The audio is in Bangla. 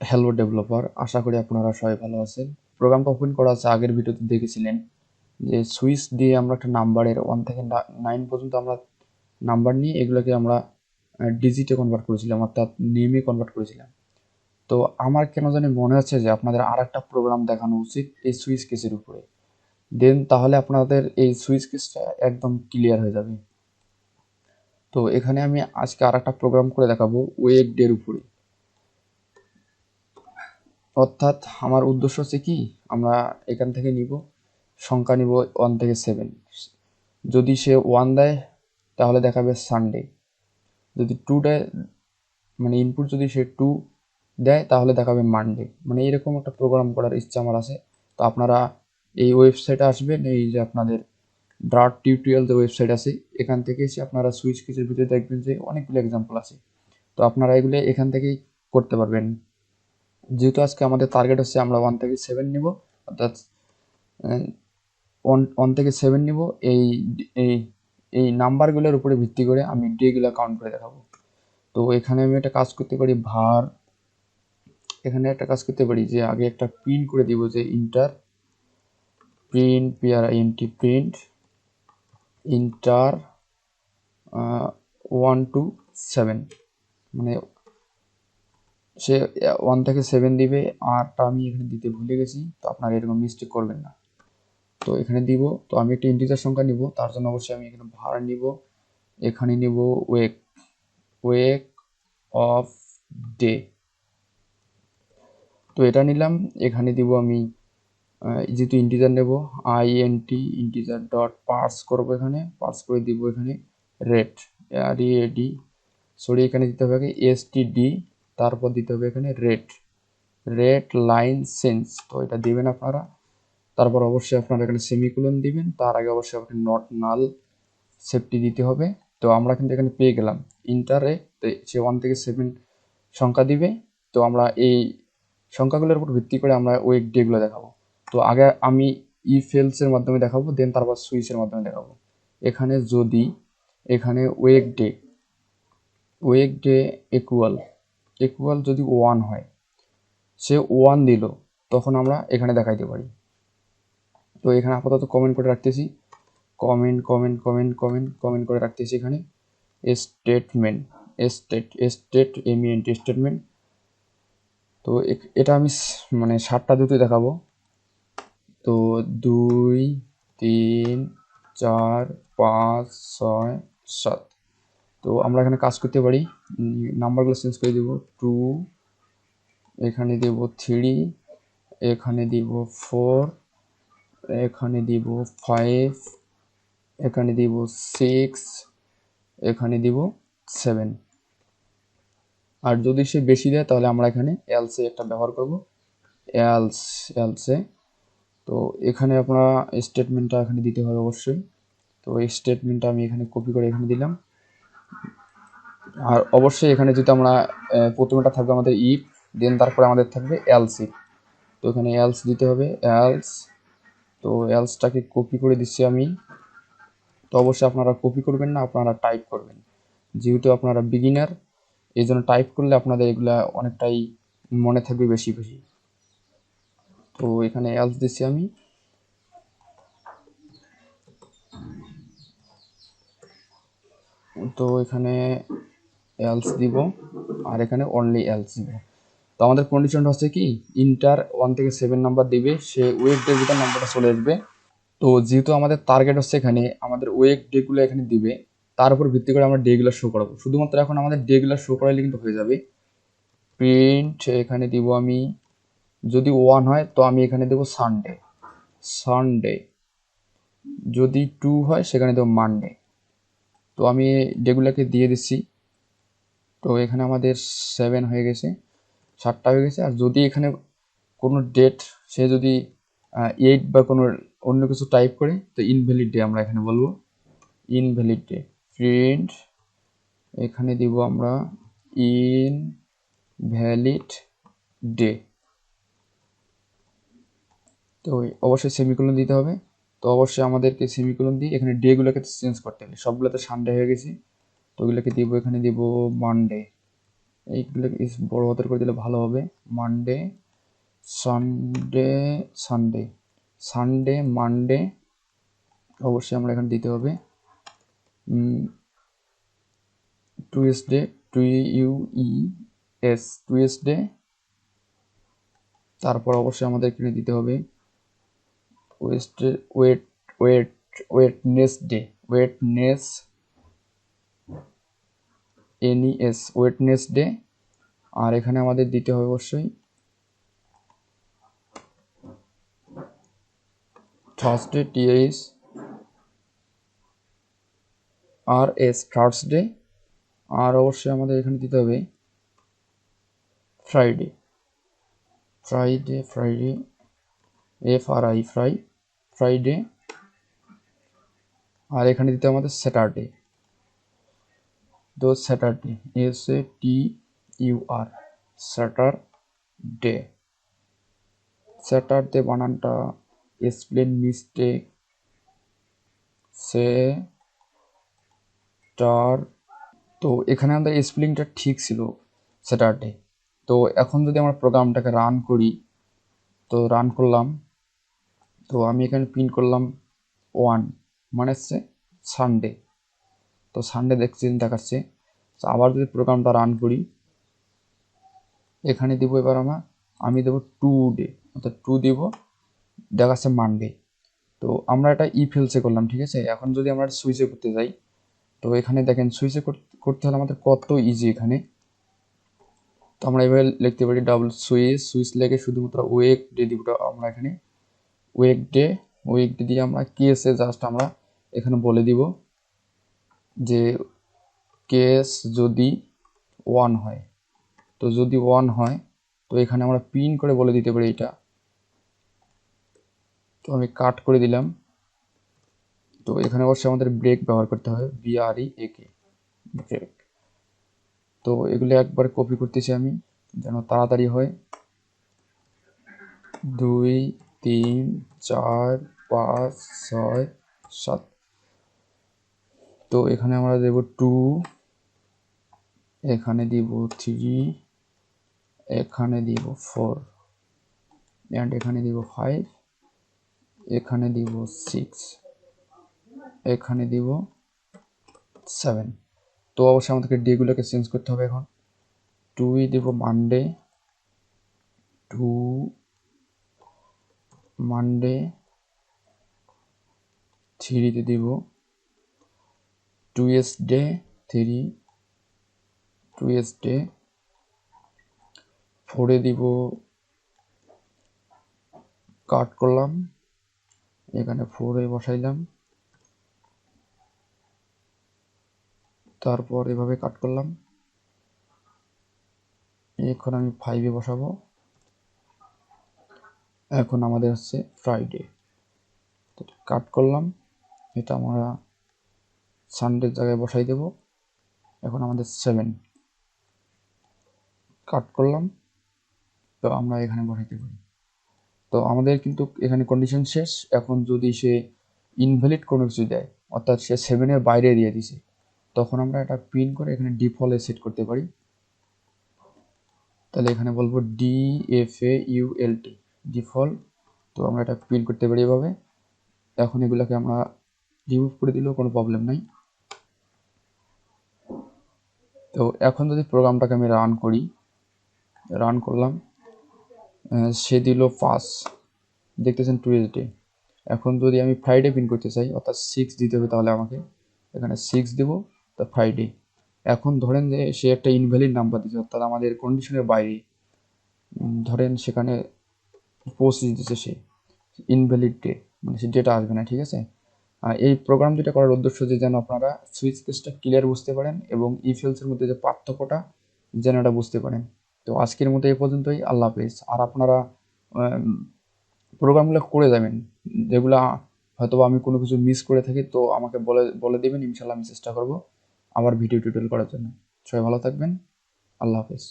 হ্যালো ডেভেলপার, আশা করি আপনারা সবাই ভালো আছেন। প্রোগ্রামটা ওপেন করা আছে, আগের ভিডিওতে দেখেছিলেন যে সুইচ দিয়ে আমরা একটা নাম্বারের 1 থেকে 9 পর্যন্ত আমরা নাম্বার নিয়ে এগুলোকে আমরা ডিজিটে কনভার্ট করেছিলাম, অর্থাৎ নেমে কনভার্ট করেছিলাম। তো আমার কেন জানি মনে হচ্ছে যে আপনাদের আর একটা প্রোগ্রাম দেখানো উচিত এই সুইচ কেসের উপরে। দেন তাহলে আপনাদের এই সুইচ কেসটা একদম ক্লিয়ার হয়ে যাবে। তো এখানে আমি আজকে আর একটা প্রোগ্রাম করে দেখাবো ওয়েক ডের উপরে। অর্থাৎ আমার উদ্দেশ্য হচ্ছে কি, আমরা এখান থেকে নিব সংখ্যা নিব 1 থেকে 7। যদি সে 1 দেয় তাহলে দেখাবে সানডে, যদি 2 দেয় মানে ইনপুট যদি সে 2 দেয় তাহলে দেখাবে মানডে। মানে এরকম একটা প্রোগ্রাম করার ইচ্ছা আমার আছে। তো আপনারা এই ওয়েবসাইটে আসবেন, এই যে আপনাদের ডার্ট টিউটোরিয়াল যে ওয়েবসাইট আছে এখান থেকে এসে আপনারা সুইচ কেসের ভিতরে দেখবেন যে অনেকগুলো এক্সাম্পল আছে। তো আপনারা এগুলো এখান থেকেই করতে পারবেন। যেহেতু আজকে আমাদের টার্গেট হচ্ছে আমরা 1 থেকে 7 নিব, অর্থাৎ 1 থেকে 7 নিব। এই এই এই নাম্বারগুলোর উপরে ভিত্তি করে আমি ডেগুলো কাউন্ট করে দেখাবো। তো এখানে আমি একটা কাজ করতে পারি, এখানে একটা কাজ করতে পারি যে আগে একটা প্রিন্ট করে দিব যে inter print print inter 1 to 7, মানে সে 1 থেকে 7 দিবে। আরটা আমি এখানে দিতে ভুলে গেছি, তো আপনারা এরকম মিস্টেক করবেন না। তো এখানে দিব, তো আমি একটা ইন্টিজার সংখ্যা নিব, তার জন্য অবশ্যই আমি এখানে ভার নিব। এখানে নিব ওয়েক ওয়েক অফ ডে, তো এটা নিলাম। এখানে দিব আমি যেহেতু ইন্টিজার নেব, ইন্টিজার ডট পার্স করবো, এখানে পার্স করে দিব এখানে রেট রেডি, সরি এখানে দিতে হবে আগে এসটিডি, তারপর দিতে হবে এখানে রেট লাইন সেন্স, তো এটা দিবেন আপনারা। তারপর অবশ্যই আপনারা এখানে সেমিকোলন দিবেন, তার আগে অবশ্যই আপনি নট নাল সেফটি দিতে হবে। তো আমরা কিন্তু এখানে পেয়ে গেলাম ইন্টারে সে 1 থেকে 7 সংখ্যা দিবে। তো আমরা এই সংখ্যাগুলোর উপর ভিত্তি করে আমরা ওয়েক ডেগুলো দেখাবো। তো আগে আমি ইফ এলসের মাধ্যমে দেখাবো, দেন তারপর সুইচের মাধ্যমে দেখাবো। এখানে যদি এখানে ওয়েক ডে ইকুয়াল যদি 1 হয়, সে 1 দিল, তখন আমরা এখানে দেখাইতে পারি। তো এখানে আপাতত কমেন্ট করে রাখতেছি, কমেন্ট করে রাখতেছি এখানে স্টেটমেন্ট স্টেটমেন্ট। তো এটা আমি মানে 7টা দুটোই দেখাবো। তো 2 3 4 5 6 7, তো আমরা এখানে কাজ করতে পারি, নাম্বারগুলো চেঞ্জ করে দিব। 2 এখানে দেব 3, এখানে দিব 4, এখানে দিব 5, এখানে দিব 6, এখানে দিব 7। আর যদি সে বেশি দেয় তাহলে আমরা এখানে এলসে একটা ব্যবহার করব, এলসে। তো এখানে আপনারা স্টেটমেন্টটা এখানে দিতে হবে অবশ্যই। তো এই স্টেটমেন্টটা আমি এখানে কপি করে এখানে দিলাম। আর অবশ্যই এখানে যদি আমরা প্রথমেটা থাকবে আমাদের ইফ, দেন তারপরে আমাদের থাকবে এলসি। তো এখানে এলস দিতে হবে, এলস। তো এলসটাকে কপি করে দিচ্ছি আমি। তো অবশ্যই আপনারা কপি করবেন না, আপনারা টাইপ করবেন, যেহেতু আপনারা বিগিনার, এই জন্য টাইপ করলে আপনাদের এগুলা অনেকটাই মনে থাকবে বেশি বেশি। তো এখানে এলস দিচ্ছি আমি। তো এখানে এলস দিব, আর এখানে অনলি এলস দিব। তো আমাদের কন্ডিশনটা হচ্ছে কি, ইন্টার 1 থেকে 7 নাম্বার দিবে, সে ওয়েক ডে যেটা নাম্বারটা চলে আসবে। তো যেহেতু আমাদের টার্গেট হচ্ছে এখানে আমাদের ওয়েক ডেগুলো এখানে দিবে, তার উপর ভিত্তি করে আমরা ডেগুলো শো করাবো। শুধুমাত্র এখন আমাদের ডেগুলো শো করাইলে কিন্তু হয়ে যাবে। প্রিন্ট এখানে দিব আমি, যদি 1 হয় তো আমি এখানে দেবো সানডে, যদি 2 হয় সেখানে দেবো মানডে। তো আমি ডেগুলোকে দিয়ে দিচ্ছি। তো এখানে আমাদের 7 হয়ে গেছে, 7টা হয়ে গেছে। আর যদি এখানে কোনো ডেট সে যদি 8 বা কোনো অন্য কিছু টাইপ করে, তো ইনভ্যালিড ডে আমরা এখানে বলবো, ইনভ্যালিড ডে। প্রিন্ট এখানে দিব আমরা ইনভ্যালিড ডে। তো অবশ্যই সেমিকোলন দিতে হবে। তো অবশ্যই আমাদেরকে সেমিকোলন দিয়ে এখানে ডেগুলোকে চেঞ্জ করতে হবে, সবগুলোতে সানডে হয়ে গেছে। তো ওগুলোকে দিব, এখানে দিব মানডে, এইগুলো বড় হাতের করে দিলে ভালো হবে। Monday, Sunday, Sunday, Sunday, Monday অবশ্যই আমরা এখানে দিতে হবে। Tuesday, TUES, Tuesday. তারপর অবশ্যই আমাদের এখানে দিতে হবে ওয়েটনেসডে, ওয়েটনেসডে। আর এখানে আমাদের দিতে হবে অবশ্যই থার্সডে, THRS, থার্সডে। আর অবশ্যই আমাদের এখানে দিতে হবে ফ্রাইডে, ফ্রাইডে। আর এখানে দিতে হবে আমাদের স্যাটারডে, তো স্যাটারডে, SATUR, স্যাটারডে। স্যাটারডে বানানটা স্পেলিং মিস্টেক, তো এখানে আমাদের স্পেলিংটা ঠিক ছিল স্যাটারডে। তো এখন যদি আমরা প্রোগ্রামটাকে রান করি, তো রান করলাম, তো আমি এখানে প্রিন্ট করলাম 1, মানে হচ্ছে সানডে। তো সানডে দেখাচ্ছে। তো আবার যদি প্রোগ্রামটা রান করি, এখানে দিব এবার আমি দেবো 2 ডে, অর্থাৎ 2 দিব, দেখাচ্ছে মানডে। তো আমরা এটা ইফেলসে করলাম, ঠিক আছে। এখন যদি আমরা সুইচে করতে যাই, তো এখানে দেখেন সুইচে করতে হলে আমাদের কত ইজি এখানে। তো আমরা এভাবে লিখতে পারি ডাবল সুইচ লেগে শুধুমাত্র ওয়েক ডে দিব আমরা এখানে, ওয়েক ডে দিয়ে আমরা কেসে জাস্ট আমরা এখানে বলে দিব যে কেস যদি 1 হয়, তো যদি 1 হয় তো এখানে আমরা পিন করে বলে দিতে পারি এটা। তো আমি কাট করে দিলাম। তো এখানে অবশ্যই আমাদের ব্রেক ব্যবহার করতে হয়, BREAK, ব্রেক। তো এগুলো একবার কপি করতেছি আমি যেন তাড়াতাড়ি হয়। 2, 3, 4, 5, 6, 7। তো এখানে আমরা দেব 2, এখানে দিব 3, এখানে দিব 4, এন্ড এখানে দিব 5, এখানে দিব 6, এখানে দিব 7। তো অবশ্যই আমাদেরকে ডেগুলোকে চেঞ্জ করতে হবে। এখন 2 দিব মানডে, 2 মানডে, 3 তে দিব টুয়েসডে, 3 টুয়েসডে, 4 দিব, কাট করলাম, এখানে 4 বসাইলাম, তারপর এভাবে কাট করলাম। এখন আমি 5 বসাবো। এখন আমাদের হচ্ছে ফ্রাইডে, তো কাট করলাম, এটা আমরা সানডের জায়গায় বসাই দেব। এখন আমাদের 7 কাট করলাম, তো আমরা এখানে বসাইতে পারি। তো আমাদের কিন্তু এখানে কন্ডিশন শেষ। এখন যদি সে ইনভ্যালিড কোনো কিছু দেয়, অর্থাৎ সে 7-এর বাইরে দিয়ে দিছে, তখন আমরা এটা প্রিন্ট করে এখানে ডিফল্টে সেট করতে পারি। তাহলে এখানে বলবো DEFAULT, ডিফল্ট। তো আমরা এটা প্রিন্ট করতে পারি এভাবে। এখন এগুলোকে আমরা রিমুভ করে দিলেও কোনো প্রবলেম নাই। তো এখন যদি প্রোগ্রামটাকে আমি রান করলাম, সে দিল 5, দেখতেছেন টুয়েসডে। এখন যদি আমি ফ্রাইডে প্রিন্ট করতে চাই, অর্থাৎ 6 দিতে হবে, তাহলে আমাকে এখানে 6 দেবো, তো ফ্রাইডে। এখন ধরেন যে সে একটা ইনভ্যালিড নাম্বার দিচ্ছে, অর্থাৎ আমাদের কন্ডিশনের বাইরে, ধরেন সেখানে 25 দিচ্ছে, সে ইনভ্যালিড ডে, মানে সে ডেটা আসবে না, ঠিক আছে। এই প্রোগ্রাম যেটা করার উদ্দেশ্য যে যেন আপনারা সুইচ কেসটা ক্লিয়ার বুঝতে পারেন এবং ইফেলসের মধ্যে যে পার্থক্যটা যেন এটা বুঝতে পারেন। তো আজকের মতো এই পর্যন্তই, আল্লাহ হাফেজ। আর আপনারা প্রোগ্রামগুলো করে যাবেন, যেগুলা হয়তো আমি কোনো কিছু মিস করে থাকি, তো আমাকে বলে দেবেন, ইনশাল্লাহ আমি চেষ্টা করব আবার ভিডিও টিউটোরিয়াল করার জন্য। সবাই ভালো থাকবেন, আল্লাহ হাফেজ।